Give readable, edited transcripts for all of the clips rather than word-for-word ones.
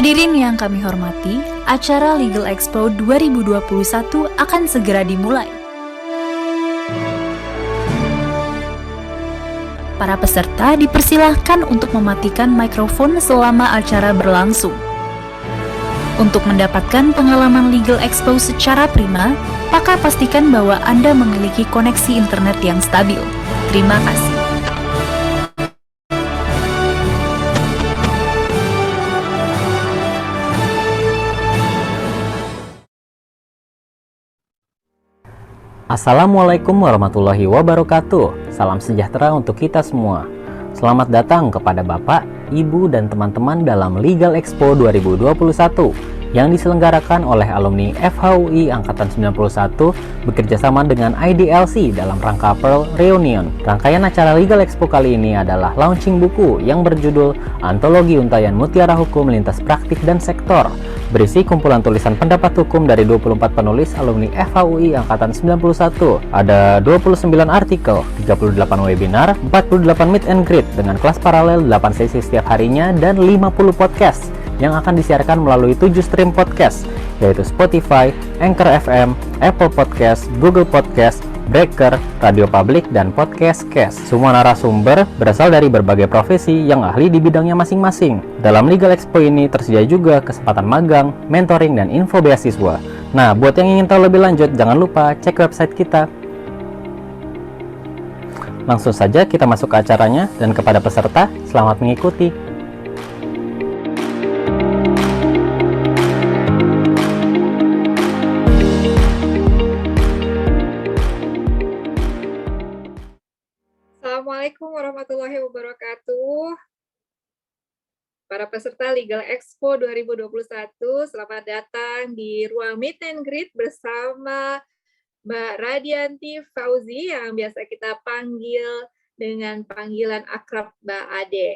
Hadirin yang kami hormati, acara Legal Expo 2021 akan segera dimulai. Para peserta dipersilahkan untuk mematikan mikrofon selama acara berlangsung. Untuk mendapatkan pengalaman Legal Expo secara prima, maka pastikan bahwa Anda memiliki koneksi internet yang stabil. Terima kasih. Assalamualaikum warahmatullahi wabarakatuh. Salam sejahtera untuk kita semua. Selamat datang kepada Bapak, Ibu, dan teman-teman dalam Legal Expo 2021 yang diselenggarakan oleh alumni FHUI Angkatan 91 bekerjasama dengan IDLC dalam rangka Pearl Reunion. Rangkaian acara Legal Expo kali ini adalah launching buku yang berjudul Antologi Untaian Mutiara Hukum Lintas Praktik dan Sektor, berisi kumpulan tulisan pendapat hukum dari 24 penulis alumni FHUI Angkatan 91. Ada 29 artikel, 38 webinar, 48 meet and greet dengan kelas paralel 8 sesi setiap harinya, dan 50 podcast yang akan disiarkan melalui 7 stream podcast, yaitu Spotify, Anchor FM, Apple Podcast, Google Podcast, Breaker, Radio Public, dan Podcast Cast. Semua narasumber berasal dari berbagai profesi yang ahli di bidangnya masing-masing. Dalam Legal Expo ini tersedia juga kesempatan magang, mentoring, dan info beasiswa. Nah, buat yang ingin tahu lebih lanjut, jangan lupa cek website kita. Langsung saja kita masuk ke acaranya, dan kepada peserta, selamat mengikuti. Assalamualaikum warahmatullahi wabarakatuh. Para peserta Legal Expo 2021, selamat datang di ruang meet and greet bersama Mbak Radianti Fauzi yang biasa kita panggil dengan panggilan akrab Mbak Ade.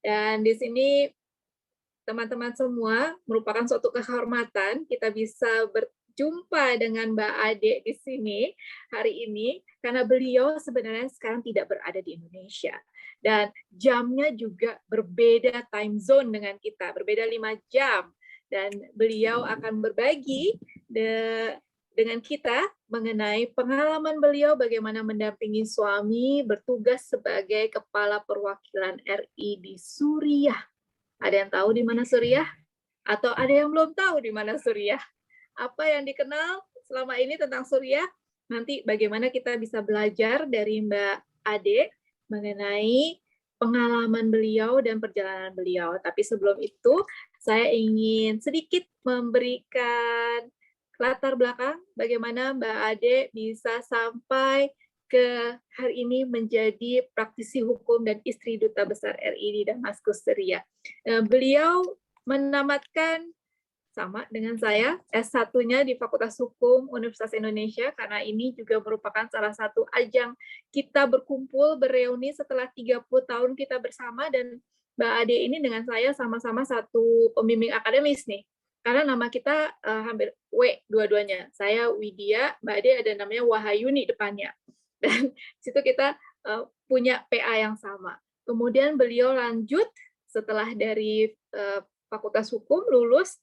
Dan di sini teman-teman semua, merupakan suatu kehormatan kita bisa berjumpa dengan Mbak Ade di sini hari ini, karena beliau sebenarnya sekarang tidak berada di Indonesia. Dan jamnya juga berbeda time zone dengan kita, berbeda 5 jam. Dan beliau akan berbagi dengan kita mengenai pengalaman beliau bagaimana mendampingi suami bertugas sebagai Kepala Perwakilan RI di Suriah. Ada yang tahu di mana Suriah? Atau ada yang belum tahu di mana Suriah? Apa yang dikenal selama ini tentang Suriah? Nanti bagaimana kita bisa belajar dari Mbak Ade mengenai pengalaman beliau dan perjalanan beliau. Tapi sebelum itu, saya ingin sedikit memberikan latar belakang bagaimana Mbak Ade bisa sampai ke hari ini menjadi praktisi hukum dan istri Duta Besar RI di Damaskus, Syria. Beliau menamatkan sama dengan saya, S1-nya di Fakultas Hukum Universitas Indonesia, karena ini juga merupakan salah satu ajang kita berkumpul, bereuni setelah 30 tahun kita bersama, dan Mbak Ade ini dengan saya sama-sama satu pembimbing akademis nih, karena nama kita hampir W dua-duanya. Saya Widya, Mbak Ade ada namanya Wahayuni depannya, dan situ kita punya PA yang sama. Kemudian beliau lanjut setelah dari Fakultas Hukum, lulus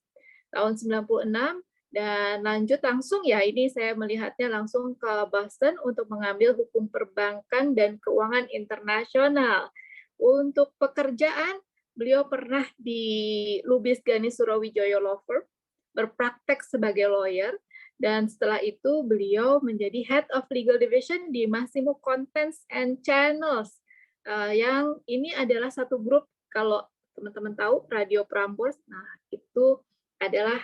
tahun 96, dan lanjut langsung ya, ini saya melihatnya langsung ke Boston untuk mengambil hukum perbankan dan keuangan internasional. Untuk pekerjaan, beliau pernah di Lubis Gani Surawijoyo Law Firm, berpraktek sebagai lawyer, dan setelah itu beliau menjadi Head of Legal Division di Massimo Contents and Channels, yang ini adalah satu grup, kalau teman-teman tahu, Radio Prambors, nah itu adalah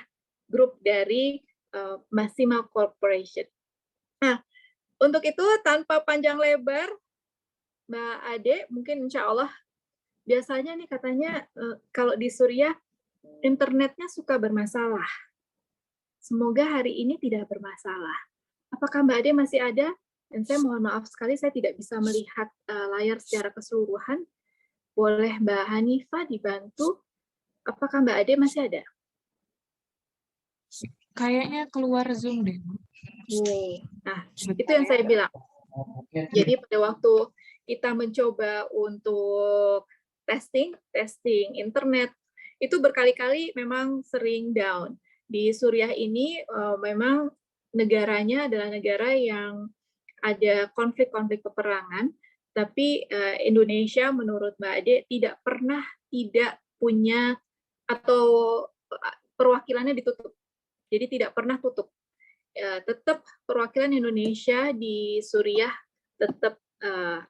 grup dari Massimo Corporation. Nah, untuk itu tanpa panjang lebar, Mbak Ade, mungkin insya Allah, biasanya nih katanya kalau di Suriah, internetnya suka bermasalah. Semoga hari ini tidak bermasalah. Apakah Mbak Ade masih ada? Dan saya mohon maaf sekali, saya tidak bisa melihat layar secara keseluruhan. Boleh Mbak Hanifah dibantu? Apakah Mbak Ade masih ada? Kayaknya keluar Zoom deh. Nah, itu yang saya bilang. Jadi pada waktu kita mencoba untuk testing internet, itu berkali-kali memang sering down. Di Suriah ini memang negaranya adalah negara yang ada konflik-konflik peperangan, tapi Indonesia menurut Mbak Ade tidak pernah tidak punya atau perwakilannya ditutup. Jadi tidak pernah tutup. Tetap perwakilan Indonesia di Suriah tetap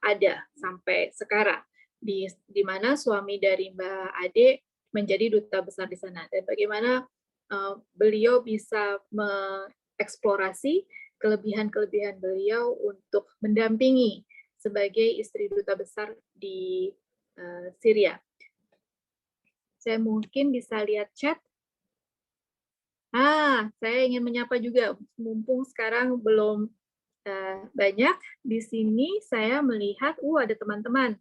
ada sampai sekarang. Di mana suami dari Mbak Ade menjadi duta besar di sana. Dan bagaimana beliau bisa mengeksplorasi kelebihan-kelebihan beliau untuk mendampingi sebagai istri duta besar di Syria. Saya mungkin bisa lihat chat. Saya ingin menyapa juga, mumpung sekarang belum banyak. Di sini saya melihat, ada teman-teman.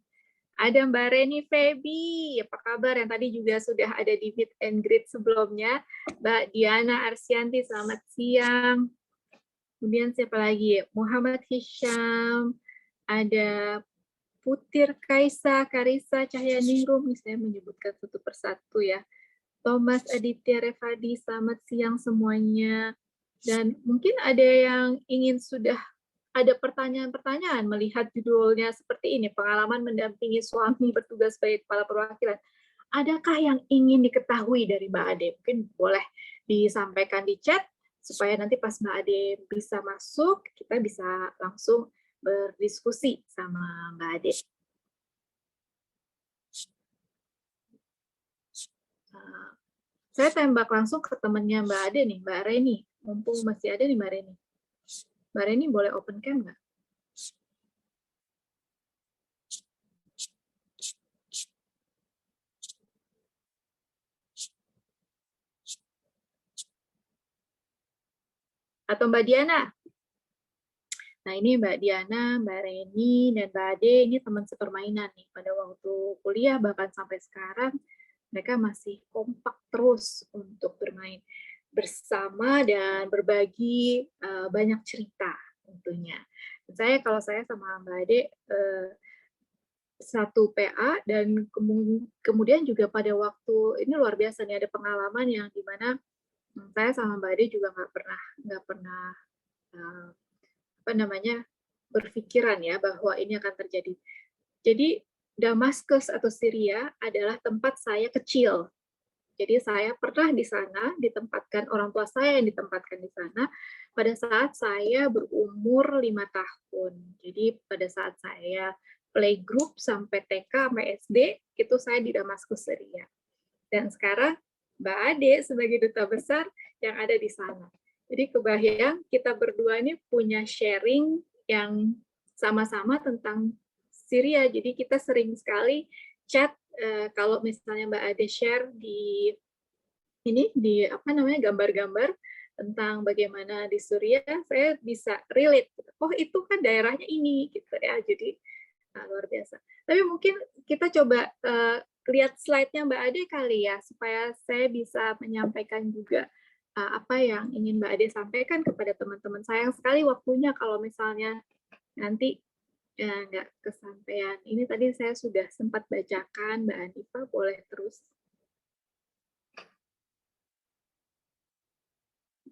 Ada Mbak Reni Febi, apa kabar? Yang tadi juga sudah ada di Meet and Greet sebelumnya. Mbak Diana Arsianti, selamat siang. Kemudian siapa lagi? Muhammad Hisham, ada Putir Kaisa, Karisa Cahyaningrum, saya menyebutkan satu persatu ya. Thomas Aditya Revadi, selamat siang semuanya. Dan mungkin ada yang ingin sudah ada pertanyaan-pertanyaan melihat judulnya seperti ini, pengalaman mendampingi suami bertugas sebagai kepala perwakilan. Adakah yang ingin diketahui dari Mbak Ade? Mungkin boleh disampaikan di chat, supaya nanti pas Mbak Ade bisa masuk, kita bisa langsung berdiskusi sama Mbak Ade. Saya tembak langsung ke temannya Mbak Ade nih, Mbak Reni. Mumpung masih ada nih Mbak Reni. Mbak Reni boleh open cam nggak? Atau Mbak Diana? Nah ini Mbak Diana, Mbak Reni, dan Mbak Ade, ini teman sepermainan nih. Pada waktu kuliah, bahkan sampai sekarang, mereka masih kompak terus untuk bermain bersama dan berbagi banyak cerita tentunya. Kalau saya sama Mbak Ade satu PA, dan kemudian juga pada waktu ini luar biasa nih, ada pengalaman yang dimana saya sama Mbak Ade juga nggak pernah berpikiran ya bahwa ini akan terjadi. Jadi Damaskus atau Syria adalah tempat saya kecil. Jadi saya pernah di sana, ditempatkan orang tua saya yang ditempatkan di sana pada saat saya berumur 5 tahun. Jadi pada saat saya playgroup sampai TK sampai SD, itu saya di Damaskus, Syria. Dan sekarang Mbak Ade sebagai duta besar yang ada di sana. Jadi kebayang kita berdua ini punya sharing yang sama-sama tentang Syria. Jadi kita sering sekali chat, kalau misalnya Mbak Ade share di gambar-gambar tentang bagaimana di Suriah, saya bisa relate. Oh itu kan daerahnya ini gitu ya. Jadi luar biasa. Tapi mungkin kita coba lihat slide-nya Mbak Ade kali ya, supaya saya bisa menyampaikan juga apa yang ingin Mbak Ade sampaikan kepada teman-teman. Sayang sekali waktunya kalau misalnya nanti nggak kesampaian. Ini tadi saya sudah sempat bacakan, Mbak Anifa boleh terus.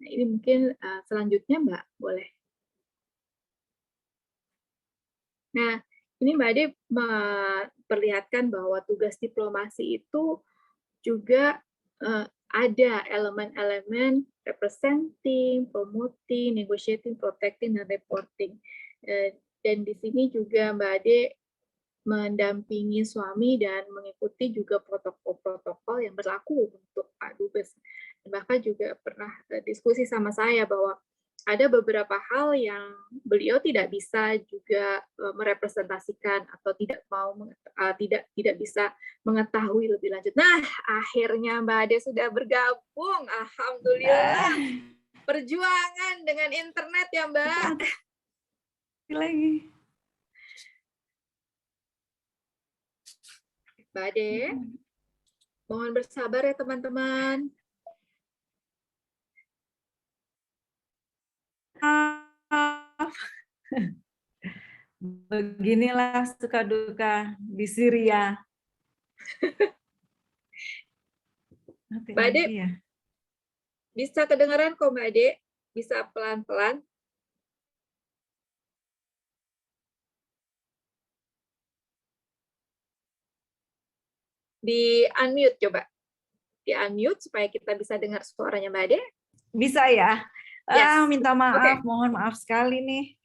Nah, ini mungkin selanjutnya Mbak boleh. Nah, ini Mbak Ade memperlihatkan bahwa tugas diplomasi itu juga ada elemen-elemen representing, promoting, negotiating, protecting, dan reporting. Dan di sini juga Mbak Ade mendampingi suami dan mengikuti juga protokol-protokol yang berlaku untuk Pak Dubes. Bahkan juga pernah diskusi sama saya bahwa ada beberapa hal yang beliau tidak bisa juga merepresentasikan atau tidak bisa mengetahui lebih lanjut. Nah, akhirnya Mbak Ade sudah bergabung. Alhamdulillah. Perjuangan dengan internet ya, Mbak. Lagi. Mbak Ade, mohon bersabar ya teman-teman. Beginilah suka duka di Syria. Mati Mbak Ade, lagi ya. bisa kedengaran kok Mbak Ade? Bisa pelan-pelan. Di unmute coba. Di unmute supaya kita bisa dengar suaranya Mbak Ade. Bisa ya? Yes. Minta Oke. maaf, mohon maaf sekali nih.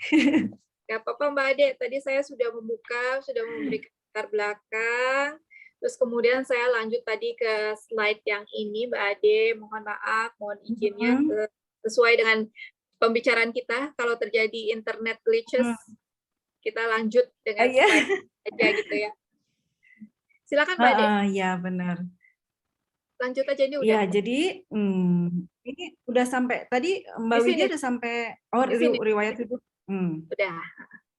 Gak apa-apa Mbak Ade, tadi saya sudah membuka, sudah memberikan latar belakang, terus kemudian saya lanjut tadi ke slide yang ini Mbak Ade, mohon maaf, mohon izinnya sesuai dengan pembicaraan kita, kalau terjadi internet glitches, kita lanjut dengan Iya. slide aja gitu ya. Silakan Mbak Ade, Ya benar. lanjut aja ini udah. Ya, jadi ini udah sampai, tadi Mbak Di sini. Widya udah sampai, Di sini. riwayat hidup. Udah.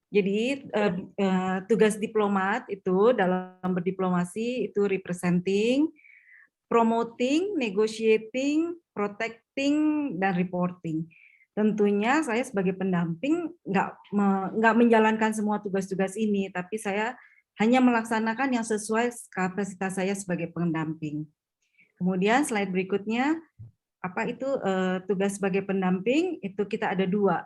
Jadi tugas diplomat itu dalam berdiplomasi itu representing, promoting, negotiating, protecting, dan reporting. Tentunya saya sebagai pendamping nggak menjalankan semua tugas-tugas ini, tapi saya hanya melaksanakan yang sesuai kapasitas saya sebagai pendamping. Kemudian slide berikutnya, apa itu tugas sebagai pendamping, itu kita ada dua.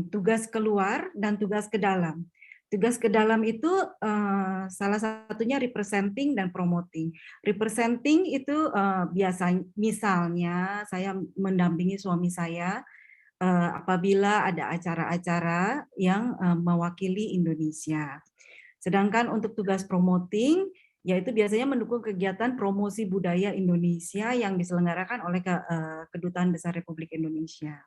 Tugas keluar dan tugas ke dalam. Tugas ke dalam itu salah satunya representing dan promoting. Representing itu biasanya, misalnya saya mendampingi suami saya apabila ada acara-acara yang mewakili Indonesia. Sedangkan untuk tugas promoting, yaitu biasanya mendukung kegiatan promosi budaya Indonesia yang diselenggarakan oleh Kedutaan Besar Republik Indonesia.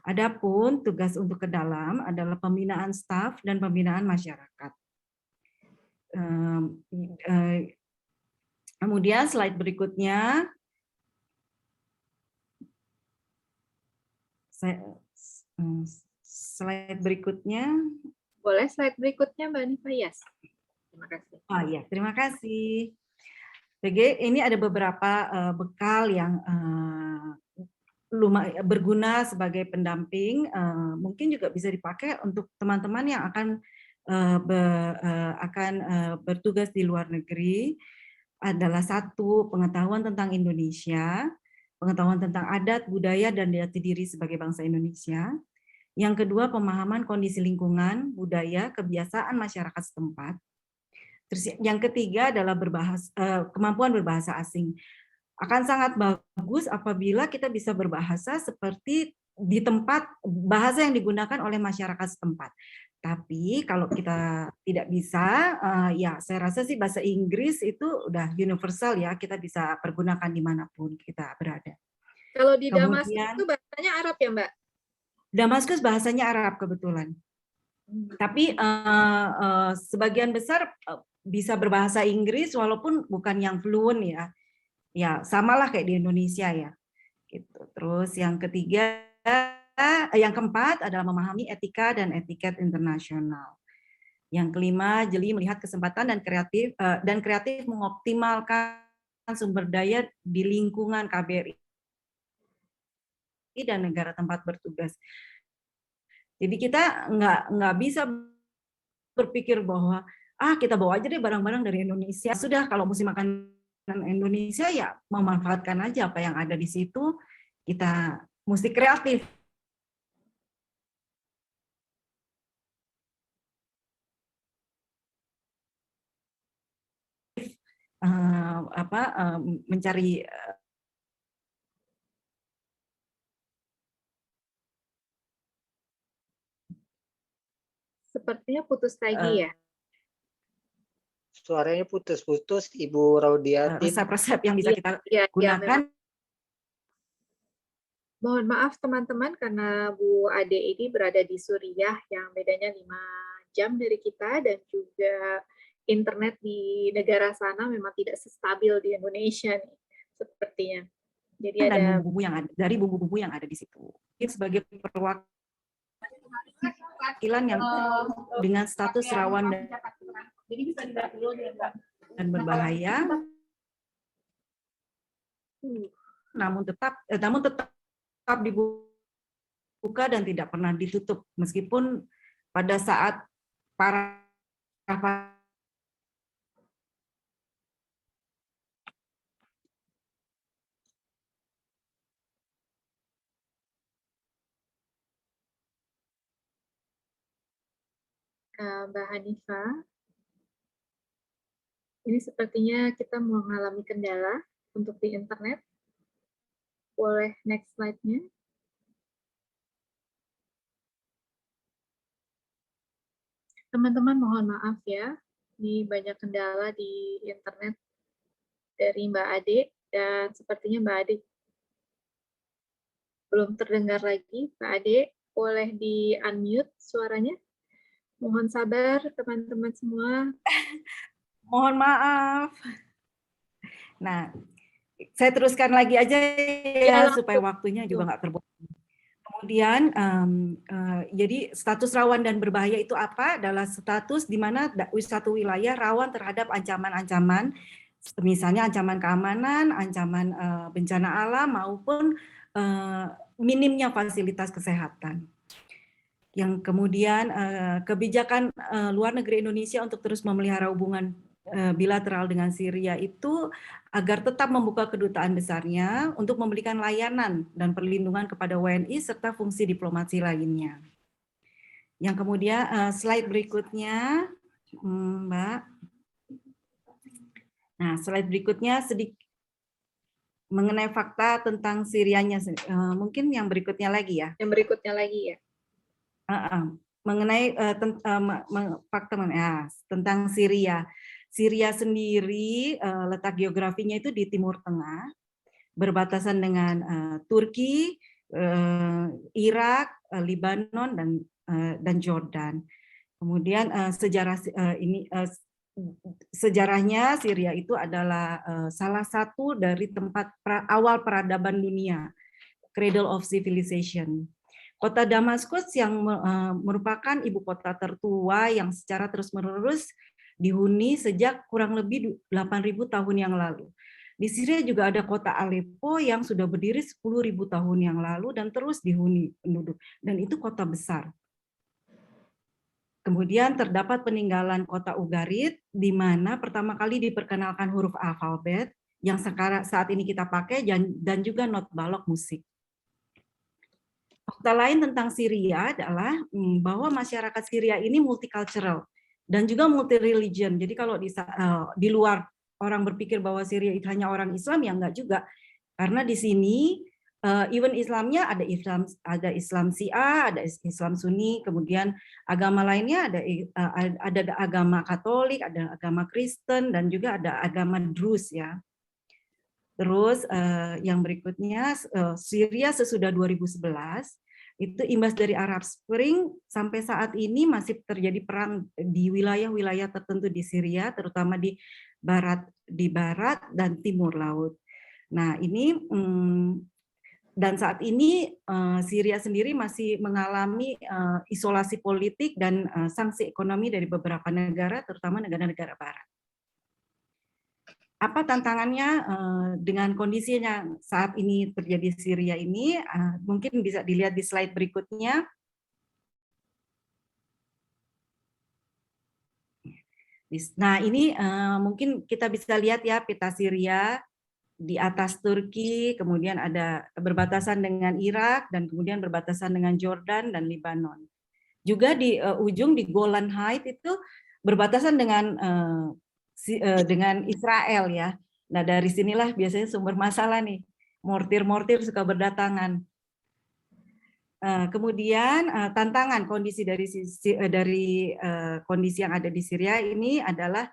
Adapun tugas untuk ke dalam adalah pembinaan staf dan pembinaan masyarakat. Kemudian slide berikutnya, Boleh slide berikutnya Mbak Nifa? Yes. Terima kasih. Oh iya, terima kasih. PG, ini ada beberapa bekal yang berguna sebagai pendamping, mungkin juga bisa dipakai untuk teman-teman yang akan bertugas di luar negeri. Adalah satu, pengetahuan tentang Indonesia, pengetahuan tentang adat, budaya, dan jati diri sebagai bangsa Indonesia. Yang kedua, pemahaman kondisi lingkungan, budaya, kebiasaan masyarakat setempat. Terus yang ketiga adalah kemampuan berbahasa asing. Akan sangat bagus apabila kita bisa berbahasa seperti di tempat bahasa yang digunakan oleh masyarakat setempat. Tapi kalau kita tidak bisa, ya saya rasa sih bahasa Inggris itu udah universal ya, kita bisa pergunakan dimanapun kita berada. Kalau di Damaskus itu bahasanya Arab ya Mbak? Damaskus bahasanya Arab kebetulan. Tapi sebagian besar bisa berbahasa Inggris walaupun bukan yang fluent ya. Ya, samalah kayak di Indonesia ya. Gitu. Terus yang ketiga, yang keempat adalah memahami etika dan etiket internasional. Yang kelima, jeli melihat kesempatan dan kreatif mengoptimalkan sumber daya di lingkungan KBRI dan negara tempat bertugas. Jadi kita nggak bisa berpikir bahwa kita bawa aja deh barang-barang dari Indonesia. Sudah, kalau mesti makan Indonesia ya memanfaatkan aja apa yang ada di situ, kita mesti kreatif. Mencari sepertinya putus lagi ya. Suaranya putus-putus, Ibu Raudiati. Resep-resep yang bisa kita gunakan. Mohon maaf teman-teman karena Bu Ade ini berada di Suriah yang bedanya 5 jam dari kita, dan juga internet di negara sana memang tidak sestabil di Indonesia nih, sepertinya. Jadi ada bumbu-bumbu yang ada di situ. Sebagai perwakilan yang dengan status rawan dan berbahaya, namun tetap dibuka dan tidak pernah ditutup, meskipun pada saat para Mbak Hanifah. Ini sepertinya kita mengalami kendala untuk di internet. Boleh next slide-nya. Teman-teman mohon maaf ya, ini banyak kendala di internet dari Mbak Ade, dan sepertinya Mbak Ade belum terdengar lagi. Mbak Ade, boleh di-unmute suaranya? Mohon sabar teman-teman semua. Mohon maaf. Nah, saya teruskan lagi aja ya, supaya waktunya juga nggak terbuang. Kemudian, jadi status rawan dan berbahaya itu apa? Adalah status di mana suatu wilayah rawan terhadap ancaman-ancaman, misalnya ancaman keamanan, ancaman bencana alam, maupun minimnya fasilitas kesehatan. Yang kemudian kebijakan luar negeri Indonesia untuk terus memelihara hubungan bilateral dengan Syria itu agar tetap membuka kedutaan besarnya untuk memberikan layanan dan perlindungan kepada WNI serta fungsi diplomasi lainnya. Yang kemudian slide berikutnya, Mbak. Nah, slide berikutnya sedikit mengenai fakta tentang Syrianya. Mungkin yang berikutnya lagi ya. Yang berikutnya lagi ya. Mengenai fakta tentang Syria. Syria sendiri letak geografinya itu di Timur Tengah, berbatasan dengan Turki, Irak, Lebanon, dan Jordan. Kemudian sejarahnya Syria itu adalah salah satu dari tempat awal peradaban dunia, cradle of civilization. Kota Damaskus yang merupakan ibu kota tertua yang secara terus-menerus dihuni sejak kurang lebih 8.000 tahun yang lalu. Di Syria juga ada kota Aleppo yang sudah berdiri 10.000 tahun yang lalu dan terus dihuni penduduk. Dan itu kota besar. Kemudian terdapat peninggalan kota Ugarit, di mana pertama kali diperkenalkan huruf alfabet yang sekarang saat ini kita pakai, dan juga not balok musik. Fakta lain tentang Syria adalah bahwa masyarakat Syria ini multicultural dan juga multi-religion. Jadi kalau di luar orang berpikir bahwa Syria itu hanya orang Islam, ya enggak juga. Karena di sini even Islamnya ada Islam Syiah, ada Islam Sunni, kemudian agama lainnya ada agama Katolik, ada agama Kristen, dan juga ada agama Druze ya. Terus yang berikutnya, Syria sesudah 2011 itu imbas dari Arab Spring sampai saat ini masih terjadi perang di wilayah-wilayah tertentu di Syria, terutama di barat dan timur laut. Nah ini dan saat ini Syria sendiri masih mengalami isolasi politik dan sanksi ekonomi dari beberapa negara, terutama negara-negara barat. Apa tantangannya dengan kondisinya saat ini terjadi di Syria ini? Mungkin bisa dilihat di slide berikutnya. Nah ini mungkin kita bisa lihat ya peta Syria di atas Turki, kemudian ada berbatasan dengan Irak, dan kemudian berbatasan dengan Jordan dan Lebanon. Juga di ujung di Golan Heights itu berbatasan dengan Israel ya. Nah dari sinilah biasanya sumber masalah nih, mortir suka berdatangan. Kemudian tantangan kondisi dari kondisi yang ada di Syria ini adalah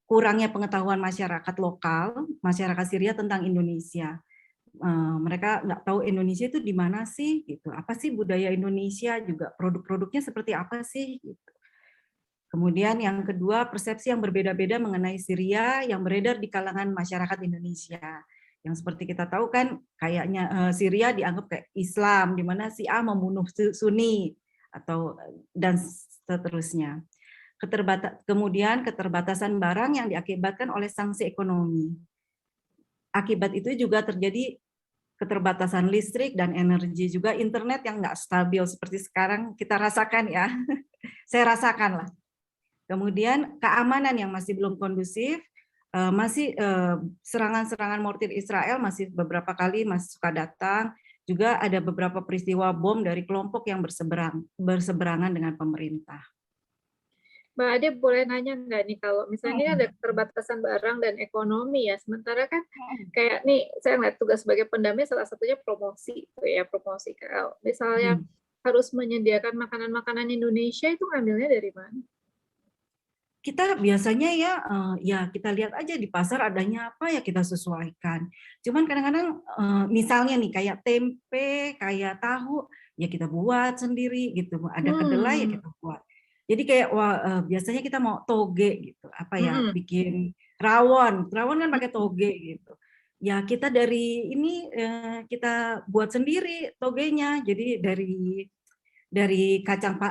kurangnya pengetahuan masyarakat lokal, masyarakat Syria tentang Indonesia. Mereka nggak tahu Indonesia itu di mana sih, gitu. Apa sih budaya Indonesia, juga produk-produknya seperti apa sih, gitu. Kemudian yang kedua, persepsi yang berbeda-beda mengenai Syria yang beredar di kalangan masyarakat Indonesia. Yang seperti kita tahu kan, kayaknya Syria dianggap kayak Islam, di mana si A membunuh Sunni, dan seterusnya. Kemudian keterbatasan barang yang diakibatkan oleh sanksi ekonomi. Akibat itu juga terjadi keterbatasan listrik dan energi, juga internet yang nggak stabil seperti sekarang kita rasakan ya. Saya rasakan lah. Kemudian keamanan yang masih belum kondusif, masih serangan-serangan mortir Israel masih beberapa kali masih suka datang. Juga ada beberapa peristiwa bom dari kelompok yang berseberangan dengan pemerintah. Mbak Ade boleh nanya nggak nih, kalau misalnya ini ada keterbatasan barang dan ekonomi ya, sementara kan kayak nih saya ngeliat tugas sebagai pendamping salah satunya promosi, gitu ya, promosi. Kalau misalnya harus menyediakan makanan-makanan Indonesia itu ngambilnya dari mana? Kita biasanya ya, ya kita lihat aja di pasar adanya apa ya kita sesuaikan. Cuman kadang-kadang misalnya nih kayak tempe, kayak tahu, ya kita buat sendiri gitu. Ada kedelai ya kita buat. Jadi kayak biasanya kita mau toge gitu, apa ya, bikin rawon kan pakai toge gitu. Ya kita dari ini kita buat sendiri togenya. Jadi dari kacang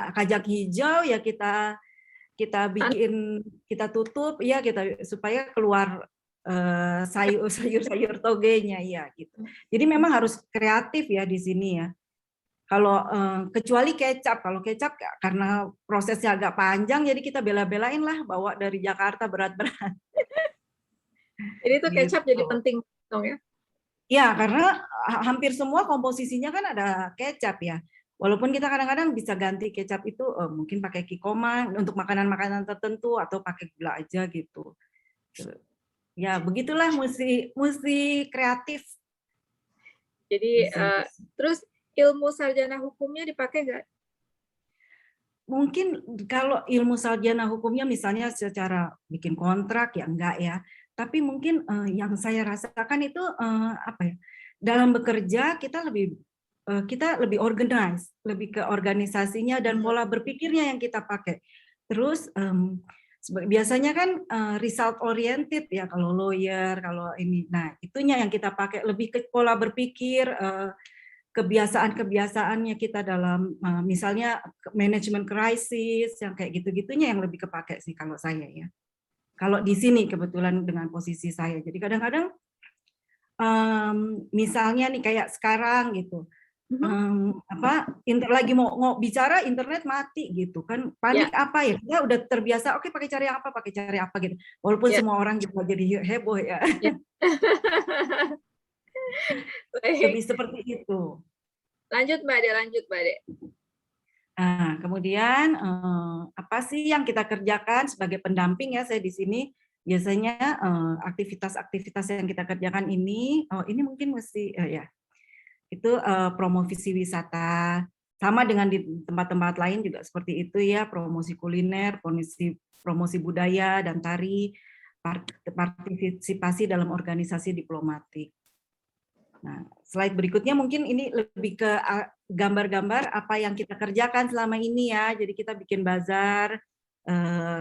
hijau ya kita bikin, kita tutup ya, kita supaya keluar sayur-sayur togenya ya gitu. Jadi memang harus kreatif ya di sini ya. Kalau kecuali kecap, kalau kecap karena prosesnya agak panjang, jadi kita bela-belain lah bawa dari Jakarta berat-berat. Jadi itu kecap Gitu. jadi penting dong ya? Ya, karena hampir semua komposisinya kan ada kecap ya. Walaupun kita kadang-kadang bisa ganti kecap itu mungkin pakai kikoman untuk makanan-makanan tertentu atau pakai gula aja gitu. Ya, begitulah mesti kreatif. Jadi terus ilmu sarjana hukumnya dipakai nggak? Mungkin kalau ilmu sarjana hukumnya misalnya secara bikin kontrak ya enggak ya. Tapi mungkin yang saya rasakan itu apa ya? Dalam bekerja kita lebih organize, lebih ke organisasinya dan pola berpikirnya yang kita pakai. Terus biasanya kan result oriented ya kalau lawyer, kalau ini. Nah, itunya yang kita pakai lebih ke pola berpikir, kebiasaan-kebiasaannya kita dalam misalnya manajemen krisis yang kayak gitu-gitunya yang lebih kepake sih kalau saya ya. Kalau di sini kebetulan dengan posisi saya. Jadi kadang-kadang misalnya nih kayak sekarang gitu. Lagi mau bicara internet mati gitu kan, panik apa ya, kita udah terbiasa oke pakai cara apa gitu, walaupun semua orang juga jadi heboh ya. Lebih seperti itu. Lanjut Mbak Ade. Nah, kemudian apa sih yang kita kerjakan sebagai pendamping ya, saya di sini biasanya aktivitas-aktivitas yang kita kerjakan ini mungkin mesti ya itu promosi wisata, sama dengan di tempat-tempat lain juga seperti itu ya, promosi kuliner, promosi budaya dan tari, partisipasi dalam organisasi diplomatik. Nah, slide berikutnya mungkin ini lebih ke gambar-gambar apa yang kita kerjakan selama ini ya. Jadi kita bikin bazar,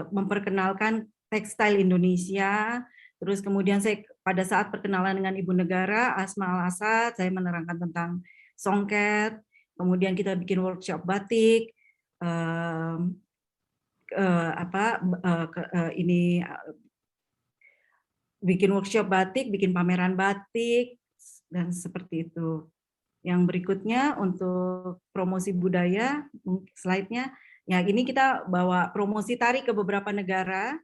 memperkenalkan tekstil Indonesia. Terus kemudian saya pada saat perkenalan dengan Ibu Negara Asma Al-Asad, saya menerangkan tentang songket. Kemudian kita bikin workshop batik, bikin workshop batik, bikin pameran batik, dan seperti itu. Yang berikutnya untuk promosi budaya, slide-nya, ya ini kita bawa promosi tari ke beberapa negara,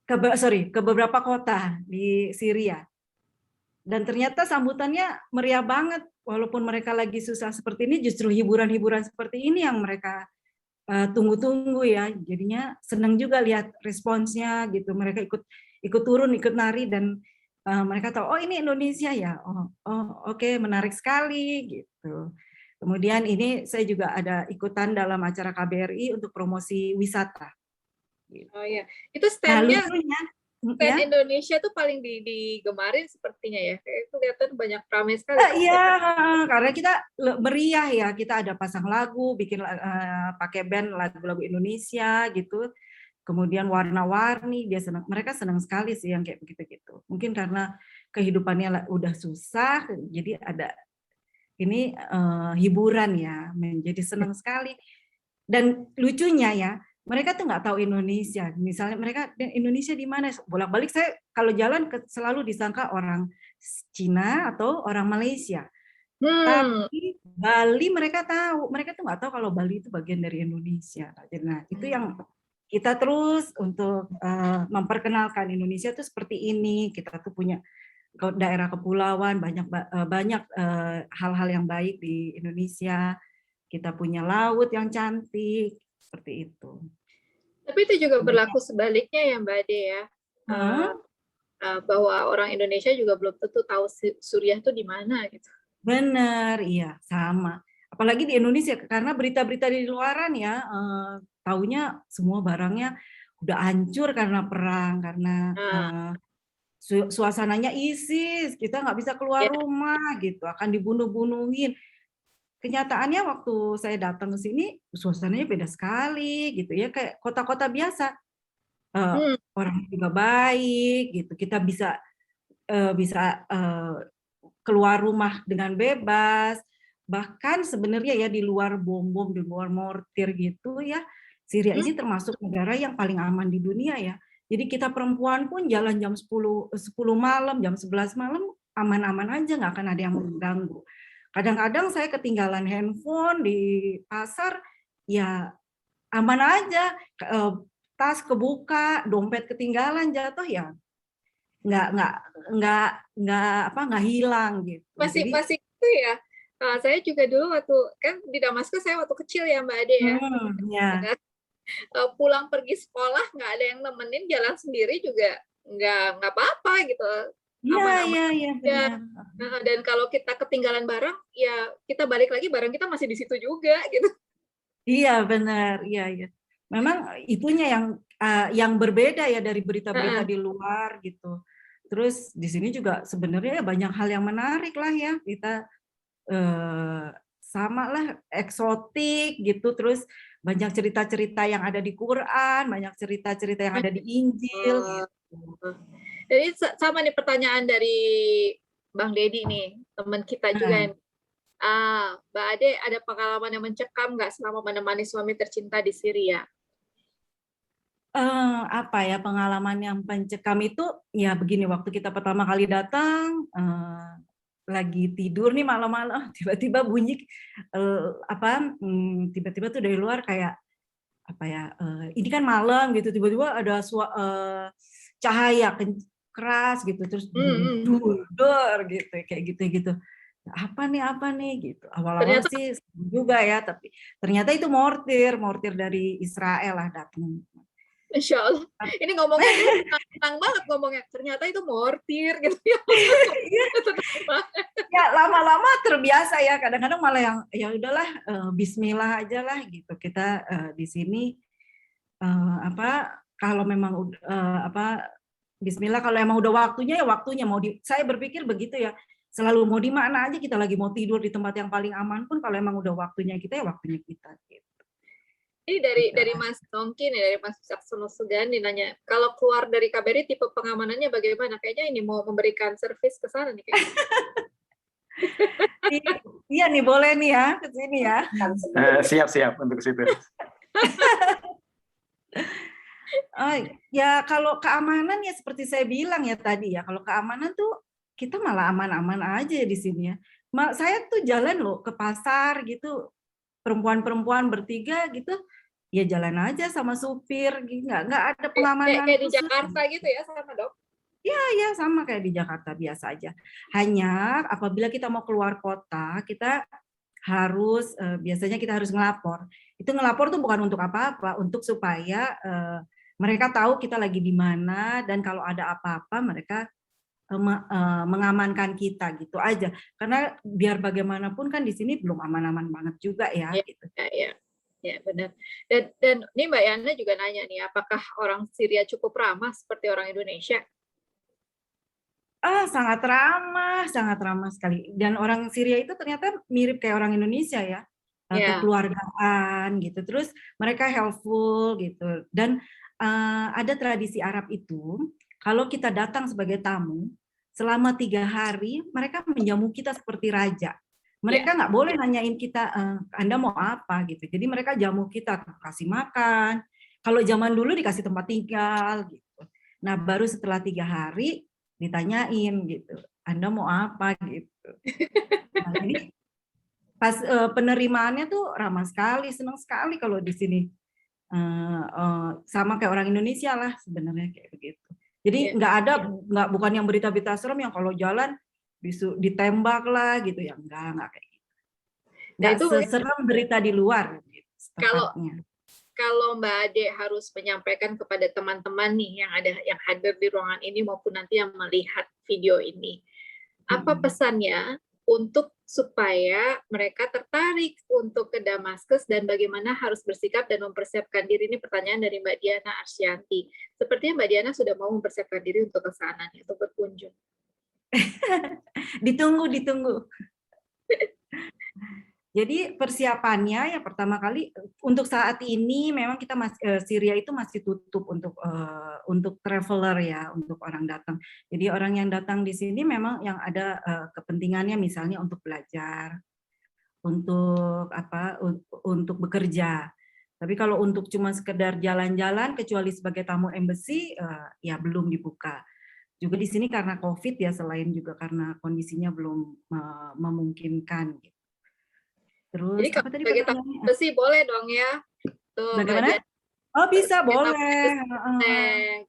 ke beberapa kota di Syria. Dan ternyata sambutannya meriah banget, walaupun mereka lagi susah seperti ini, justru hiburan-hiburan seperti ini yang mereka tunggu-tunggu ya. Jadinya senang juga lihat responsnya gitu. Mereka ikut turun, ikut nari, dan mereka tahu oh ini Indonesia ya. Oke, menarik sekali gitu. Kemudian ini saya juga ada ikutan dalam acara KBRI untuk promosi wisata. Oh ya, itu stand-nya stand ya? Indonesia tuh paling digemarin sepertinya ya. Kayak kelihatan banyak ramai sekali. Iya, karena kita meriah ya. Kita ada pasang lagu, bikin pakai band lagu-lagu Indonesia gitu. Kemudian warna-warni, mereka senang sekali sih yang kayak begitu-gitu. Mungkin karena kehidupannya udah susah, jadi ada ini hiburan ya, menjadi senang sekali. Dan lucunya ya, mereka tuh nggak tahu Indonesia. Misalnya mereka Indonesia di mana? Bolak-balik saya kalau jalan selalu disangka orang Cina atau orang Malaysia. Tapi Bali mereka tahu. Mereka tuh nggak tahu kalau Bali itu bagian dari Indonesia. Nah, itu yang kita terus untuk memperkenalkan Indonesia tuh seperti ini. Kita tuh punya daerah kepulauan, banyak hal-hal yang baik di Indonesia. Kita punya laut yang cantik, seperti itu. Tapi itu juga berlaku sebaliknya ya Mbak Ade ya. Hah? Bahwa orang Indonesia juga belum tentu tahu Suriah itu di mana gitu. Benar, iya sama. Apalagi di Indonesia karena berita-berita di luaran ya, taunya semua barangnya udah hancur karena perang, karena suasananya ISIS, kita nggak bisa keluar rumah gitu, akan dibunuh-bunuhin. Kenyataannya waktu saya datang ke sini suasananya beda sekali gitu ya, kayak kota-kota biasa. Orang juga baik gitu, kita bisa keluar rumah dengan bebas. Bahkan sebenarnya ya di luar bom-bom, di luar mortir gitu ya, Syria ini termasuk negara yang paling aman di dunia ya. Jadi kita perempuan pun jalan jam 10 malam, jam 11 malam aman-aman aja, nggak akan ada yang mengganggu. Kadang-kadang saya ketinggalan handphone di pasar, ya aman aja, tas kebuka, dompet ketinggalan jatuh ya nggak hilang gitu. Masih itu ya. Saya juga dulu waktu kan di Damaskus, saya waktu kecil ya Mbak Ade ya. Ya. Pulang pergi sekolah nggak ada yang nemenin, jalan sendiri juga nggak apa-apa gitu. Iya. Dan kalau kita ketinggalan barang, ya kita balik lagi barang kita masih di situ juga gitu. Iya benar, iya. Memang itunya yang berbeda ya dari berita-berita di luar gitu. Terus di sini juga sebenarnya banyak hal yang menarik lah ya, kita sama lah eksotik gitu, terus banyak cerita-cerita yang ada di Quran, banyak cerita-cerita yang ada di Injil gitu. Jadi sama nih pertanyaan dari Bang Dedi nih, teman kita juga. Mbak Ade, ada pengalaman yang mencekam nggak selama menemani suami tercinta di Syria? Apa ya pengalaman yang mencekam itu ya begini, waktu kita pertama kali datang lagi tidur nih malam-malam tiba-tiba bunyi tiba-tiba tuh dari luar kayak apa ya, ini kan malam gitu, tiba-tiba ada cahaya keras gitu, terus dor gitu kayak gitu apa nih gitu. Awal-awal sih juga ya, tapi ternyata itu mortir dari Israel lah datang. Insya Allah. Ini ngomongnya tenang banget ngomongnya. Ternyata itu mortir gitu ya. Ya lama-lama terbiasa ya. Kadang-kadang malah yang ya udahlah Bismillah aja lah gitu. Kita di sini kalau memang Bismillah, kalau emang udah waktunya ya waktunya. Saya berpikir begitu ya. Selalu mau di mana aja, kita lagi mau tidur di tempat yang paling aman pun kalau emang udah waktunya kita ya waktunya kita gitu. Ini dari Mas Nongki nih, dari Mas Saksono Sugandi nanya, kalau keluar dari KBRI tipe pengamanannya bagaimana? Kayaknya ini mau memberikan servis ke sana nih kayaknya. Iya nih, boleh nih ya ke sini ya. Siap untuk situ. Ya kalau keamanan ya seperti saya bilang ya tadi ya, kalau keamanan tuh kita malah aman-aman aja di sini ya. Saya tuh jalan loh ke pasar gitu, perempuan-perempuan bertiga gitu, ya jalan aja sama supir, nggak ada pengamanan. Kayak di Jakarta gitu ya, sama Dok? Ya sama kayak di Jakarta biasa aja. Hanya apabila kita mau keluar kota, kita harus biasanya kita harus ngelapor. Itu ngelapor tuh bukan untuk apa-apa, untuk supaya mereka tahu kita lagi di mana, dan kalau ada apa-apa mereka mengamankan kita gitu aja. Karena biar bagaimanapun kan di sini belum aman-aman banget juga ya. Gitu. Ya benar. Dan ini Mbak Yana juga nanya nih, apakah orang Syria cukup ramah seperti orang Indonesia? Sangat ramah sekali. Dan orang Syria itu ternyata mirip kayak orang Indonesia ya, kekeluargaan gitu. Terus mereka helpful gitu. Dan ada tradisi Arab itu, kalau kita datang sebagai tamu, selama 3 hari mereka menjamu kita seperti raja. Mereka nggak boleh nanyain kita, Anda mau apa gitu. Jadi mereka jamu kita, kasih makan. Kalau zaman dulu dikasih tempat tinggal gitu. Nah baru setelah 3 hari ditanyain gitu, Anda mau apa gitu. Nah, jadi pas penerimaannya tuh ramah sekali, senang sekali kalau di sini. Sama kayak orang Indonesia lah sebenarnya kayak begitu. Jadi bukan yang berita-berita serem yang kalau jalan ditembak lah gitu ya, enggak kayak gitu. Nggak seserem berita di luar gitu, kalau kalau Mbak Ade harus menyampaikan kepada teman-teman nih yang hadir di ruangan ini maupun nanti yang melihat video ini, apa pesannya untuk supaya mereka tertarik untuk ke Damaskus dan bagaimana harus bersikap dan mempersiapkan diri? Ini pertanyaan dari Mbak Diana Arsyanti. Sepertinya Mbak Diana sudah mau mempersiapkan diri untuk ke sana nih, untuk berkunjung. Ditunggu. Jadi persiapannya ya pertama kali untuk saat ini memang kita Syria itu masih tutup untuk traveler ya, untuk orang datang. Jadi orang yang datang di sini memang yang ada kepentingannya misalnya untuk belajar, untuk bekerja. Tapi kalau untuk cuma sekedar jalan-jalan kecuali sebagai tamu embassy ya belum dibuka. Juga di sini karena COVID ya, selain juga karena kondisinya belum memungkinkan gitu. Terus jadi kalau sebagai tamu embassy boleh dong ya? Tuh, bagaimana? Oh bisa, boleh.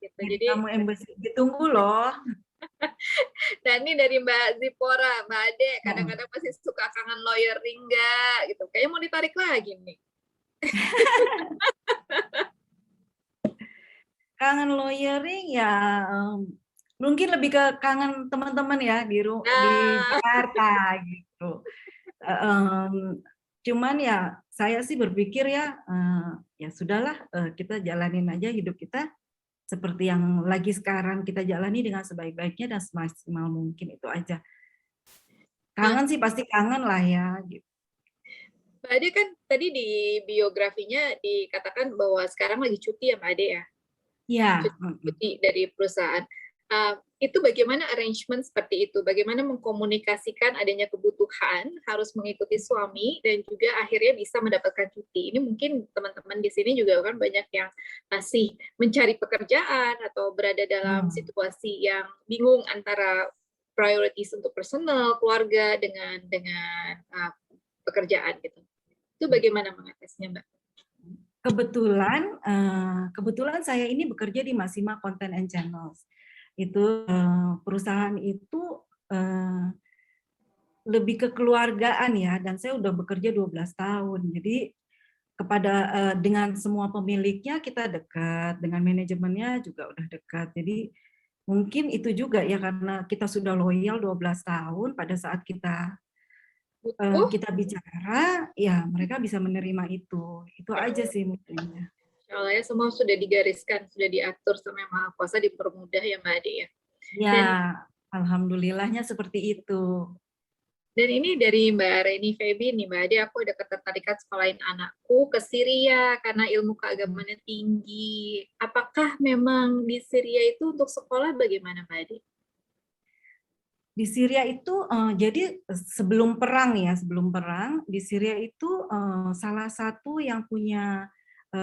Gitu. Jadi Tamu embassy ditunggu loh. Dan ini dari Mbak Zipora, Mbak Ade kadang-kadang masih suka kangen lawyering nggak gitu. Kayaknya mau ditarik lagi nih. Kangen lawyering ya mungkin lebih ke kangen teman-teman ya di Jakarta gitu. Cuman ya saya sih berpikir ya sudahlah, kita jalanin aja hidup kita seperti yang lagi sekarang kita jalani dengan sebaik-baiknya dan semaksimal mungkin, itu aja. Kangen sih pasti kangen lah ya gitu. Mbak Ade kan tadi di biografinya dikatakan bahwa sekarang lagi cuti ya Mbak Ade ya? Iya. Cuti dari perusahaan. Itu bagaimana arrangement seperti itu? Bagaimana mengkomunikasikan adanya kebutuhan harus mengikuti suami dan juga akhirnya bisa mendapatkan cuti? Ini mungkin teman-teman di sini juga kan banyak yang masih mencari pekerjaan atau berada dalam situasi yang bingung antara priorities untuk personal, keluarga dengan pekerjaan gitu. Itu bagaimana mengatasinya, Mbak? Kebetulan saya ini bekerja di Masima Content and Channels. Itu perusahaan itu lebih kekeluargaan ya, dan saya udah bekerja 12 tahun. Jadi dengan semua pemiliknya kita dekat, dengan manajemennya juga udah dekat. Jadi mungkin itu juga ya, karena kita sudah loyal 12 tahun, pada saat kita bicara, ya mereka bisa menerima itu. Itu aja sih mungkin. Kalau ya semua sudah digariskan, sudah diatur sama Yang Maha Kuasa, dipermudah ya Mbak Ade ya. Ya, alhamdulillahnya seperti itu. Dan ini dari Mbak Reni Febi nih, Mbak Ade, aku ada ketertarikan sekolahin anakku ke Syria karena ilmu keagamannya tinggi. Apakah memang di Syria itu untuk sekolah bagaimana Mbak Ade? Di Syria itu jadi sebelum perang di Syria itu salah satu yang punya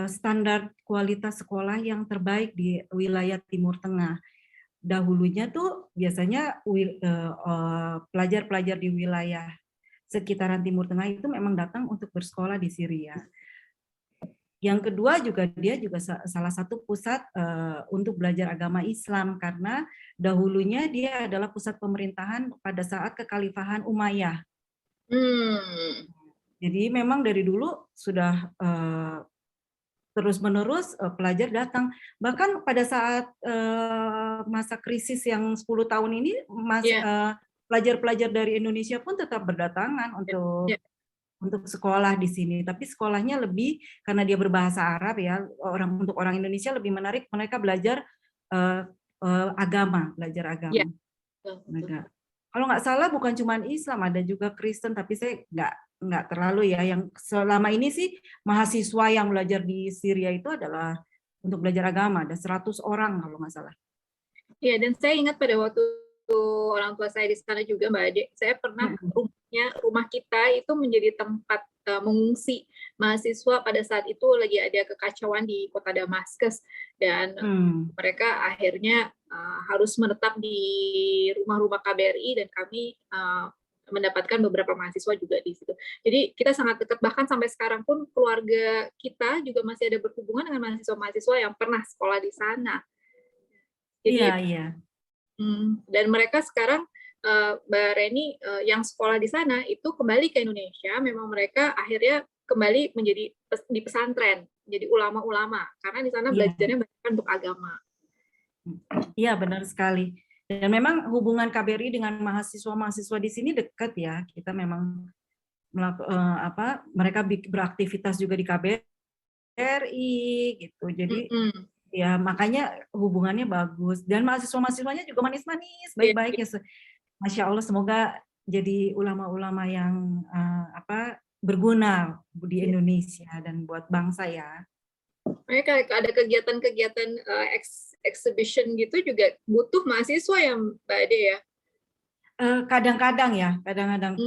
standar kualitas sekolah yang terbaik di wilayah Timur Tengah. Dahulunya tuh biasanya pelajar-pelajar di wilayah sekitaran Timur Tengah itu memang datang untuk bersekolah di Syria. Yang kedua dia juga salah satu pusat untuk belajar agama Islam, karena dahulunya dia adalah pusat pemerintahan pada saat kekhalifahan Umayyah. Jadi memang dari dulu sudah terus-menerus pelajar datang. Bahkan pada saat masa krisis yang 10 tahun ini, pelajar-pelajar dari Indonesia pun tetap berdatangan untuk sekolah di sini. Tapi sekolahnya lebih, karena dia berbahasa Arab ya, untuk orang Indonesia lebih menarik mereka belajar agama. Yeah. Kalau nggak salah bukan cuma Islam, ada juga Kristen, tapi saya nggak terlalu ya. Yang selama ini sih mahasiswa yang belajar di Syria itu adalah untuk belajar agama, ada 100 orang kalau nggak salah. Iya, dan saya ingat pada waktu orang tua saya di sana juga Mbak Ade, saya pernah rumah kita itu menjadi tempat mengungsi mahasiswa pada saat itu lagi ada kekacauan di kota Damaskus, dan mereka akhirnya harus menetap di rumah-rumah KBRI, dan kami mendapatkan beberapa mahasiswa juga di situ. Jadi kita sangat dekat, bahkan sampai sekarang pun keluarga kita juga masih ada berhubungan dengan mahasiswa-mahasiswa yang pernah sekolah di sana. Jadi, iya. Dan mereka sekarang Mbak Reni yang sekolah di sana itu kembali ke Indonesia. Memang mereka akhirnya kembali menjadi di pesantren, jadi ulama-ulama, karena di sana Iya. belajarnya banyak untuk agama. Iya, benar sekali. Dan memang hubungan KBRI dengan mahasiswa-mahasiswa di sini dekat ya. Kita memang mereka beraktivitas juga di KBRI gitu. Jadi ya makanya hubungannya bagus. Dan mahasiswa-mahasiswanya juga manis-manis, baik-baik ya. Masya Allah, semoga jadi ulama-ulama yang berguna di Indonesia dan buat bangsa ya. Mereka ada kegiatan-kegiatan exhibition gitu juga butuh mahasiswa ya Mbak Ade ya? Kadang-kadang ya, kadang-kadang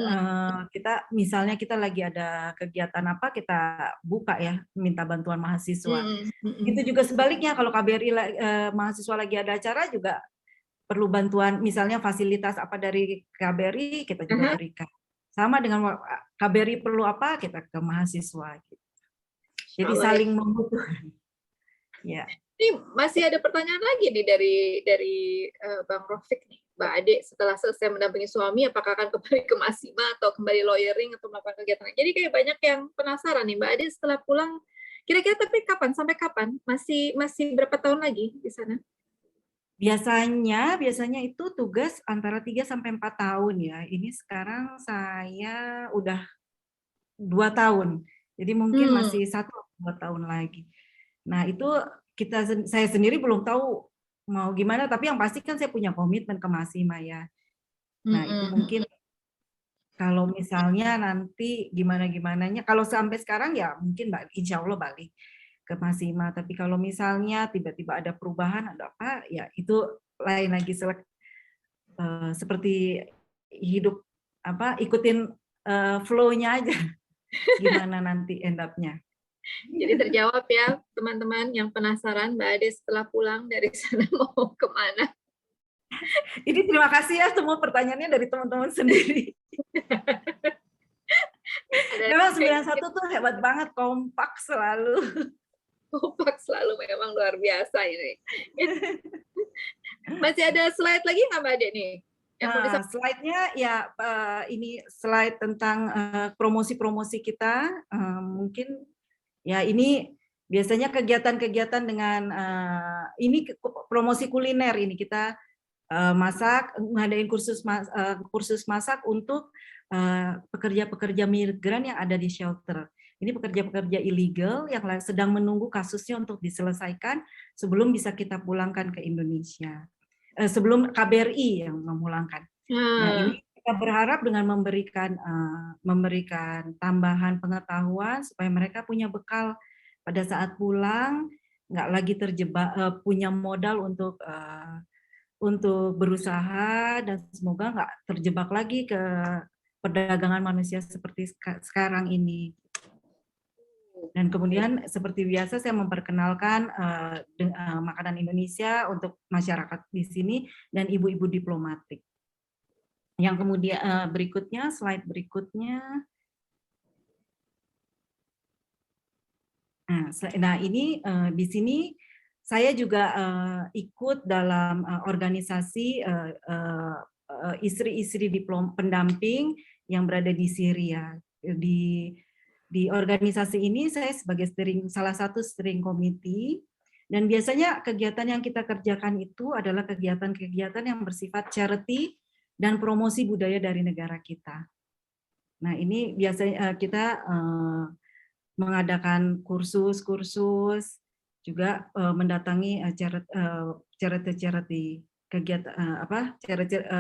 kita misalnya kita lagi ada kegiatan apa, kita buka ya, minta bantuan mahasiswa. Itu juga sebaliknya, kalau KBRI mahasiswa lagi ada acara juga perlu bantuan, misalnya fasilitas apa dari KBRI kita juga berikan. Sama dengan KBRI perlu apa, kita ke mahasiswa. Jadi saling membutuhkan. Ya. Ini masih ada pertanyaan lagi nih dari Bang Rofik nih, Mbak Ade, setelah selesai mendampingi suami, apakah akan kembali ke Masima atau kembali lawyering atau melakukan kegiatan? Jadi kayak banyak yang penasaran nih, Mbak Ade setelah pulang, kira-kira tapi kapan? Sampai kapan? Masih berapa tahun lagi di sana? Biasanya itu tugas antara 3 sampai 4 tahun ya. Ini sekarang saya udah 2 tahun. Jadi mungkin masih 1 atau 2 tahun lagi. Nah, itu saya sendiri belum tahu mau gimana, tapi yang pasti kan saya punya komitmen ke Masima ya. Nah, itu mungkin kalau misalnya nanti gimana-gimananya, kalau sampai sekarang ya mungkin insya Allah balik ke Masima. Tapi kalau misalnya tiba-tiba ada perubahan, ada apa, ya itu lain lagi. Seperti hidup, ikutin flow-nya aja. Gimana nanti end up-nya. Jadi terjawab ya teman-teman yang penasaran Mbak Ade setelah pulang dari sana mau kemana. Jadi terima kasih ya semua pertanyaannya dari teman-teman sendiri. Memang 91 tuh hebat banget, kompak selalu. Kompak selalu, memang luar biasa ini. Masih ada slide lagi nggak Mbak Ade nih? Slide-nya ya ini slide tentang promosi-promosi kita. Mungkin ya ini biasanya kegiatan-kegiatan dengan ini promosi kuliner, ini kita masak, ngadain kursus masak untuk pekerja-pekerja migran yang ada di shelter. Ini pekerja-pekerja ilegal yang sedang menunggu kasusnya untuk diselesaikan sebelum bisa kita pulangkan ke Indonesia. Sebelum KBRI yang memulangkan. Nah, ini kita berharap dengan memberikan tambahan pengetahuan supaya mereka punya bekal pada saat pulang, nggak lagi terjebak, punya modal untuk berusaha, dan semoga nggak terjebak lagi ke perdagangan manusia seperti sekarang ini. Dan kemudian seperti biasa saya memperkenalkan makanan Indonesia untuk masyarakat di sini dan ibu-ibu diplomatik. Yang kemudian berikutnya, slide berikutnya. Nah ini di sini saya juga ikut dalam organisasi istri-istri pendamping yang berada di Syria. Di organisasi ini saya sebagai salah satu steering committee, dan biasanya kegiatan yang kita kerjakan itu adalah kegiatan-kegiatan yang bersifat charity dan promosi budaya dari negara kita. Nah ini biasanya kita mengadakan kursus-kursus, juga mendatangi charity kegiatan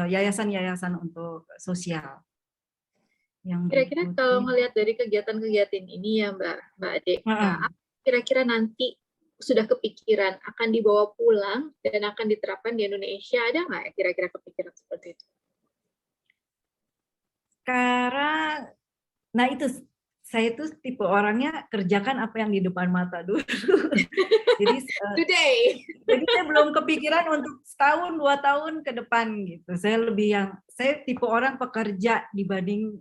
yayasan-yayasan untuk sosial. Kira-kira kalau melihat dari kegiatan-kegiatan ini ya Mbak Ade, kira-kira nanti sudah kepikiran akan dibawa pulang dan akan diterapkan di Indonesia, ada nggak ya kira-kira kepikiran seperti itu? Sekarang, nah itu saya tuh tipe orangnya kerjakan apa yang di depan mata dulu. Jadi saya belum kepikiran untuk setahun 2 tahun ke depan gitu. Saya tipe orang pekerja dibanding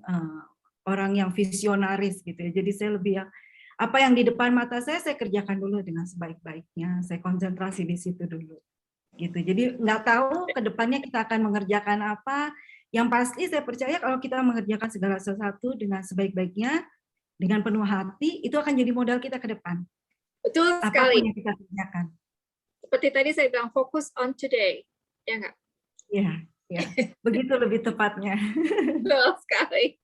orang yang visionaris gitu ya. Jadi saya lebih apa yang di depan mata saya kerjakan dulu dengan sebaik-baiknya. Saya konsentrasi di situ dulu. Gitu. Jadi nggak tahu ke depannya kita akan mengerjakan apa. Yang pasti saya percaya kalau kita mengerjakan segala sesuatu dengan sebaik-baiknya, dengan penuh hati, itu akan jadi modal kita ke depan. Betul Apapun sekali. yang kita kerjakan. Seperti tadi saya bilang, fokus on today. Ya nggak? Ya, ya. Begitu lebih tepatnya. Betul sekali.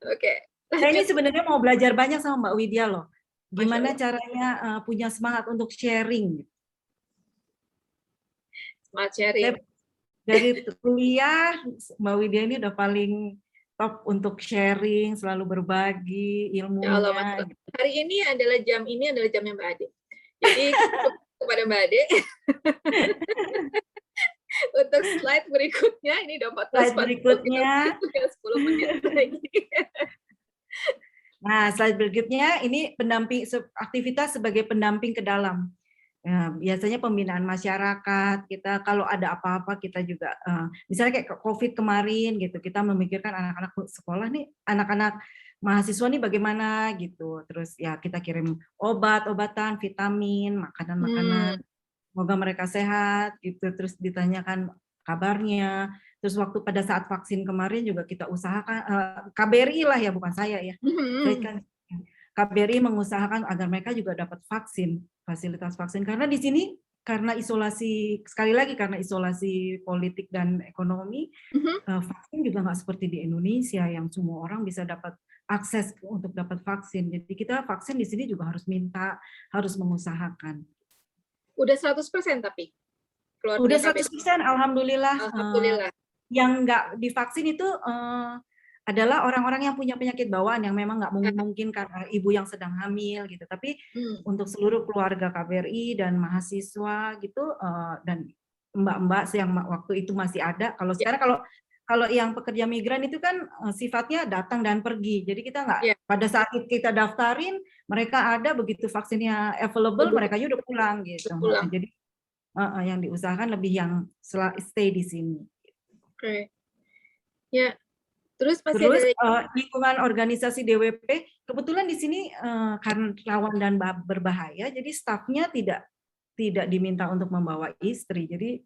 Oke. Saya ini Lanjut. sebenarnya mau belajar banyak sama Mbak Widya loh. Gimana Masya Allah. caranya punya semangat untuk sharing. Smart Saya sharing. dari kuliah, Mbak Widya ini udah paling top untuk sharing, selalu berbagi Ya Allah, Masya ilmunya. Allah. Hari ini adalah jamnya Mbak Ade. Jadi kepada Mbak Ade untuk slide berikutnya, ini udah 14 Slide berikutnya. 10 menit lagi. Nah, slide berikutnya ini aktivitas sebagai pendamping ke dalam. Ya, biasanya pembinaan masyarakat, kita kalau ada apa-apa kita juga misalnya kayak COVID kemarin gitu, kita memikirkan anak-anak sekolah nih, anak-anak mahasiswa nih bagaimana gitu. Terus ya kita kirim obat-obatan, vitamin, makanan-makanan. Semoga mereka sehat gitu, terus ditanyakan kabarnya. Terus waktu pada saat vaksin kemarin juga kita usahakan, KBRI lah ya, bukan saya ya. Saya kan KBRI mengusahakan agar mereka juga dapat vaksin, fasilitas vaksin. Karena di sini karena isolasi, sekali lagi karena isolasi politik dan ekonomi, vaksin juga nggak seperti di Indonesia yang semua orang bisa dapat akses untuk dapat vaksin. Jadi kita vaksin di sini juga harus minta, harus mengusahakan. Udah 100% tapi? Udah 100%, alhamdulillah. Alhamdulillah. Yang nggak divaksin itu adalah orang-orang yang punya penyakit bawaan yang memang nggak mungkin karena ibu yang sedang hamil gitu. Tapi untuk seluruh keluarga KBRI dan mahasiswa gitu dan mbak-mbak yang waktu itu masih ada. Kalau sekarang kalau yang pekerja migran itu kan sifatnya datang dan pergi. Jadi kita nggak pada saat kita daftarin mereka ada, begitu vaksinnya available mereka udah pulang gitu. Jadi yang diusahakan lebih yang stay di sini. Oke. Ya. Terus lingkungan organisasi DWP, kebetulan di sini karena rawan dan berbahaya, jadi stafnya tidak diminta untuk membawa istri. Jadi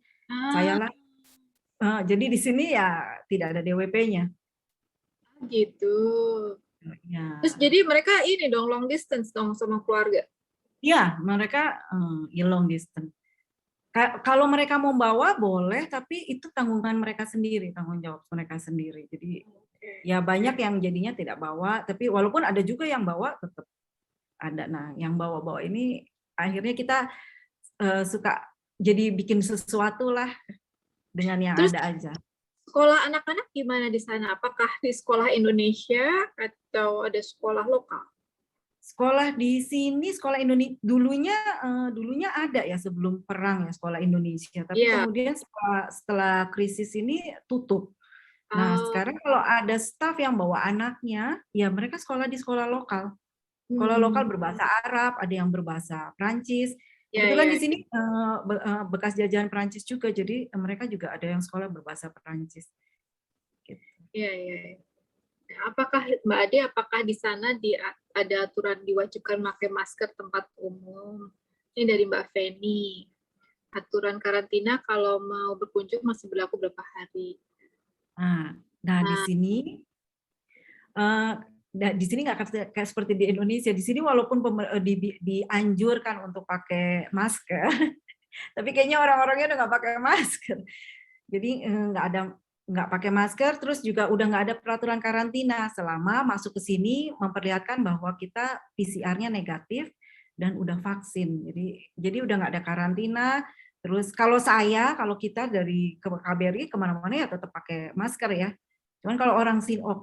jadi di sini ya tidak ada DWP-nya. Gitu. Ya. Terus jadi mereka ini dong long distance dong sama keluarga? Iya, mereka long distance. Kalau mereka mau bawa boleh, tapi itu tanggungan mereka sendiri, tanggung jawab mereka sendiri. Jadi ya banyak yang jadinya tidak bawa, tapi walaupun ada juga yang bawa tetap ada. Nah, yang bawa-bawa ini akhirnya kita suka jadi bikin sesuatu lah dengan yang ada aja. Sekolah anak-anak gimana di sana? Apakah di sekolah Indonesia atau ada sekolah lokal? Sekolah di sini, sekolah Indonesia dulunya ada ya sebelum perang ya sekolah Indonesia, tapi kemudian setelah krisis ini tutup. Nah sekarang kalau ada staf yang bawa anaknya, ya mereka sekolah di sekolah lokal. Sekolah lokal berbahasa Arab, ada yang berbahasa Prancis. Kebetulan di sini bekas jajahan Prancis juga, jadi mereka juga ada yang sekolah berbahasa Prancis. Iya, iya. Apakah Mbak Ade, apakah di sana ada aturan diwajibkan pakai masker tempat umum? Ini dari Mbak Feni. Aturan karantina kalau mau berkunjung masih berlaku berapa hari? Nah di sini nggak kayak seperti di Indonesia. Di sini walaupun dianjurkan untuk pakai masker, tapi kayaknya orang-orangnya udah nggak pakai masker. Jadi nggak pakai masker, terus juga udah nggak ada peraturan karantina selama masuk ke sini memperlihatkan bahwa kita PCR-nya negatif dan udah vaksin. Jadi udah nggak ada karantina. Terus kalau kita dari KBRI kemana-mana ya tetap pakai masker ya. Cuman kalau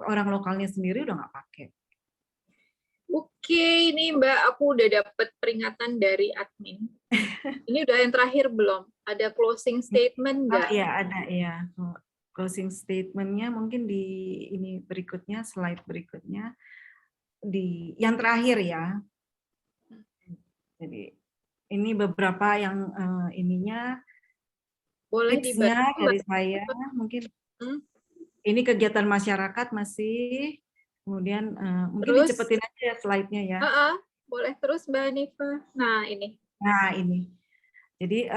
orang lokalnya sendiri udah nggak pakai. Oke, ini Mbak, aku udah dapat peringatan dari admin. Ini udah yang terakhir belum? Ada closing statement nggak? Iya, ada ya. Closing statement-nya mungkin di ini berikutnya, slide berikutnya, di yang terakhir ya. Jadi ini beberapa yang ininya, boleh tipsnya dari saya, mungkin ini kegiatan masyarakat masih, kemudian mungkin dicepetin aja ya slide-nya ya. Boleh terus Mbak Hanifa. Nah ini. Jadi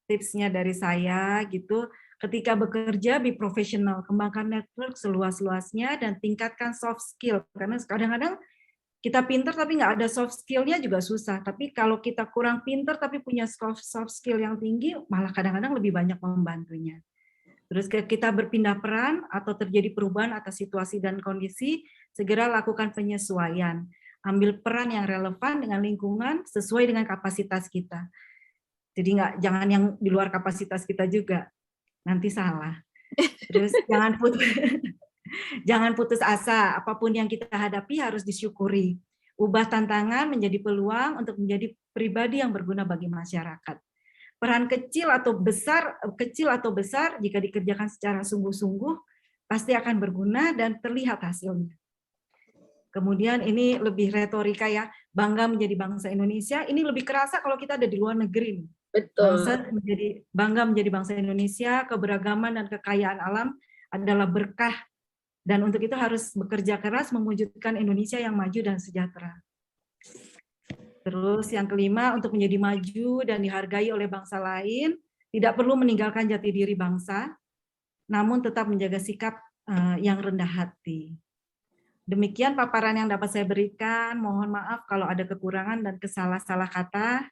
tipsnya dari saya gitu. Ketika bekerja, be professional, kembangkan network seluas-luasnya dan tingkatkan soft skill. Karena kadang-kadang kita pinter tapi nggak ada soft skill-nya juga susah. Tapi kalau kita kurang pinter tapi punya soft skill yang tinggi, malah kadang-kadang lebih banyak membantunya. Terus kita berpindah peran atau terjadi perubahan atas situasi dan kondisi, segera lakukan penyesuaian. Ambil peran yang relevan dengan lingkungan sesuai dengan kapasitas kita. Jadi jangan yang di luar kapasitas kita juga. Nanti salah. Terus jangan putus asa, apapun yang kita hadapi harus disyukuri. Ubah tantangan menjadi peluang untuk menjadi pribadi yang berguna bagi masyarakat. Peran kecil atau besar jika dikerjakan secara sungguh-sungguh pasti akan berguna dan terlihat hasilnya. Kemudian ini lebih retorika ya, bangga menjadi bangsa Indonesia, ini lebih kerasa kalau kita ada di luar negeri. Betul. Bangga menjadi bangsa Indonesia, keberagaman dan kekayaan alam adalah berkah. Dan untuk itu harus bekerja keras mewujudkan Indonesia yang maju dan sejahtera. Terus yang kelima, untuk menjadi maju dan dihargai oleh bangsa lain, tidak perlu meninggalkan jati diri bangsa, namun tetap menjaga sikap yang rendah hati. Demikian paparan yang dapat saya berikan. Mohon maaf kalau ada kekurangan dan salah kata.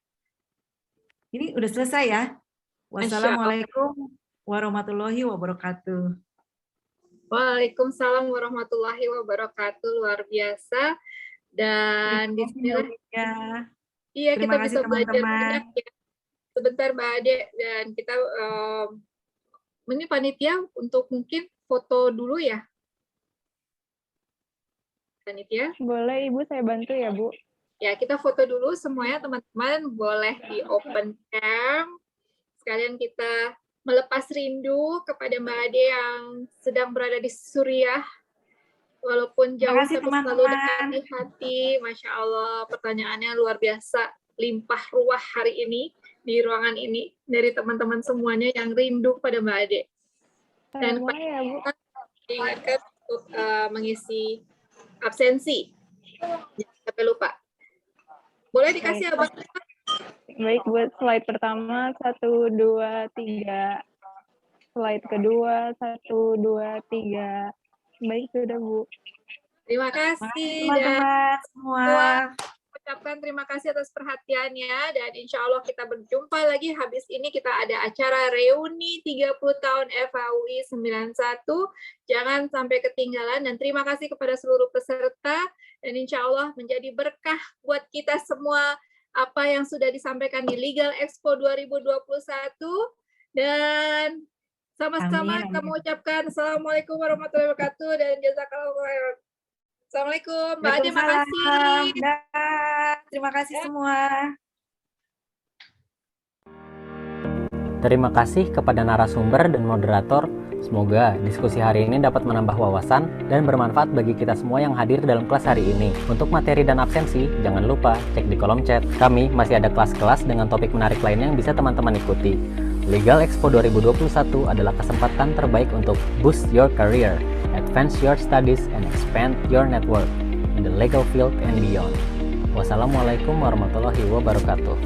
Ini udah selesai ya. Wassalamualaikum warahmatullahi wabarakatuh. Waalaikumsalam warahmatullahi wabarakatuh. Luar biasa. Dan di sini iya, kita bisa belajar banyak ya. Sebentar Mbak Ade, dan kita ini panitia untuk mungkin foto dulu ya. Panitia. Boleh Ibu, saya bantu ya Bu. Ya, kita foto dulu semuanya teman-teman, boleh di open cam. Sekalian kita melepas rindu kepada Mbak Ade yang sedang berada di Suriah. Walaupun jauh tapi selalu dekat di hati. Masya Allah, pertanyaannya luar biasa. Limpah ruah hari ini di ruangan ini dari teman-teman semuanya yang rindu pada Mbak Ade. Dan diingatkan untuk mengisi absensi. Jangan sampai lupa. Boleh dikasih abang? Baik, buat slide pertama 1, 2, 3. Slide kedua 1, 2, 3. Baik, sudah Bu. Terima kasih teman-teman semua. Ucapkan terima kasih atas perhatiannya, dan insya Allah kita berjumpa lagi. Habis ini kita ada acara reuni 30 tahun FHUI 91. Jangan sampai ketinggalan, dan terima kasih kepada seluruh peserta, dan insya Allah menjadi berkah buat kita semua apa yang sudah disampaikan di Legal Expo 2021. Dan sama-sama kita mengucapkan Assalamualaikum warahmatullahi wabarakatuh dan jazakallahu khairan. Assalamualaikum, Mbak Ade, terima kasih. Terima kasih semua. Terima kasih kepada narasumber dan moderator. Semoga diskusi hari ini dapat menambah wawasan dan bermanfaat bagi kita semua yang hadir dalam kelas hari ini. Untuk materi dan absensi, jangan lupa cek di kolom chat. Kami masih ada kelas-kelas dengan topik menarik lainnya yang bisa teman-teman ikuti. Legal Expo 2021 adalah kesempatan terbaik untuk boost your career, advance your studies, and expand your network in the legal field and beyond. Wassalamualaikum warahmatullahi wabarakatuh.